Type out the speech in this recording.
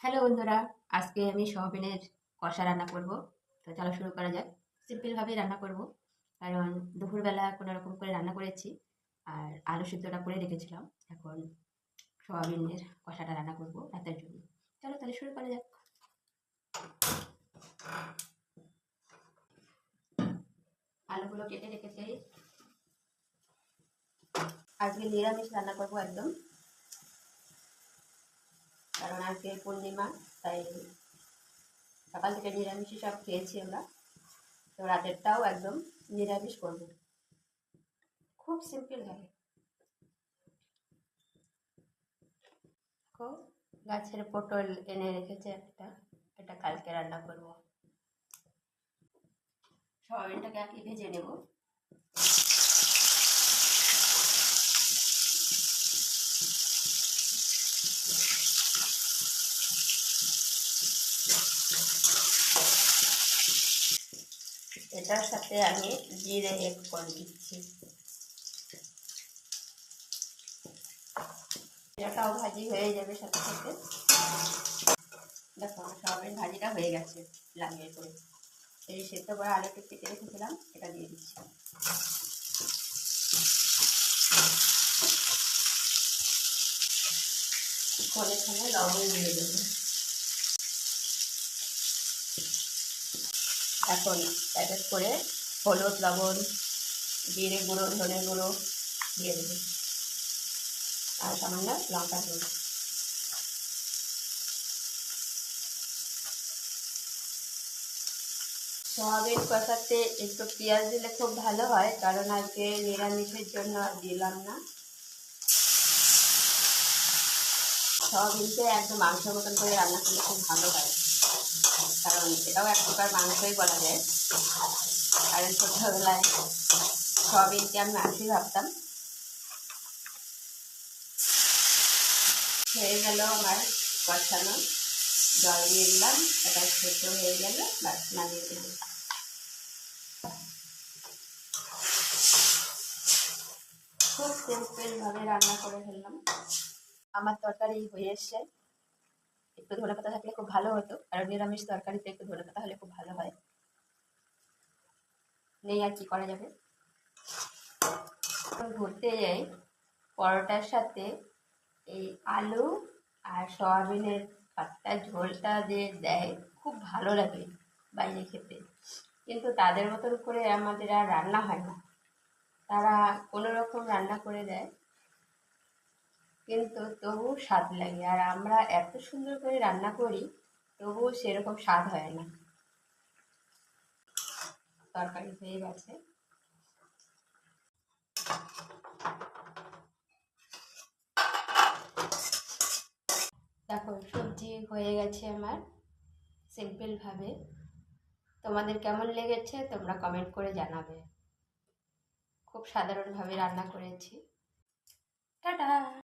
Hello বন্ধুরা, আজকে আমি সোয়াবিনের কষা রান্না করব। তো চলো শুরু করা যাক। সিম্পলভাবেই রান্না করব, কারণ দুপুরবেলা কোনো রকম করে রান্না করেছি আর আলু সিদ্ধটা করে রেখেছিলাম। এখন সোয়াবিনের কষাটা রান্না করব রাতের জন্য। চলো তাহলে শুরু করা যাক। আলুগুলো কেটে রেখেছি। আজকে নিরামিষ রান্না করব একদম, কারণ আজকে পূর্ণিমা, তাই সকাল থেকে নিরামিষই সব খেয়েছি আমরা। তো রাতেরটাও একদম নিরামিষ করব, খুব সিম্পল হবে। গাছের পটল এনে রেখেছে একটা, এটা কালকে রান্না করব। সয়াবিনটাকে আগে ভেজে নেব। এটার সাথে আমি জিরে এড করে দিচ্ছি। এটাও ভাজি হয়ে যাবে সাথে সাথে। দেখো আমার সয়াবিন ভাজিটা হয়ে গেছে লাল করে। এই সেদ্ধ করে আলুটা কেটে রেখেছিলাম, এটা দিয়ে দিচ্ছি। ক্ষণে ক্ষণে লবণ দিয়ে দেবো। এখন এক এক করে হলুদ, লবণ, জিরে গুঁড়ো, ধনে গুঁড়ো দিয়ে দেবো, আর সামান্য লঙ্কা গুঁড়ো। সোয়াবিন কষাতে একটু পেঁয়াজ দিলে খুব ভালো হয়, কারণ আজকে নিরামিষের জন্য আর দিলাম না। সোয়াবিনকে একদম মাংসের মতন করে রান্না করলে খুব ভালো হয়, কারণ এটাও এক প্রকার মাংসই বলা যায়। কারণ ছোটোবেলায় সোয়াবিনকে আমি মাংসই ভাবতাম। হয়ে গেল আমার কষানো, জল দিয়ে দিলাম, এটা সেদ্ধ হয়ে গেল, বাস নামিয়ে দেবো। খুব সিম্পলভাবে রান্না করে ফেললাম। আমার তরকারি হয়ে এসছে। একটু ধনে পাতা থাকলে খুব ভালো হতো, কারণ নিরামিষ তরকারিতে একটু ধনে পাতা হলে খুব ভালো হয়। নেই আর কি করা যাবে। ঘুরতে যাই, পরোটার সাথে এই আলু আর সয়াবিনের পাতলা ঝোলটা যে দেয়, খুব ভালো লাগে বাইরে খেতে। কিন্তু তাদের মতন করে আমাদের আর রান্না হয় না, তারা কোনো রকম রান্না করে দেয়, কিন্তু তবু স্বাদ লাগে। আর আমরা এত সুন্দর করে রান্না করি, তবুও সেরকম স্বাদ হয় না। তরকারি হয়ে গেছে। দেখো সবজি হয়ে গেছে আমার সিম্পলভাবে। তোমাদের কেমন লেগেছে তোমরা কমেন্ট করে জানাবে। খুব সাধারণভাবে রান্না করেছি। টাটা।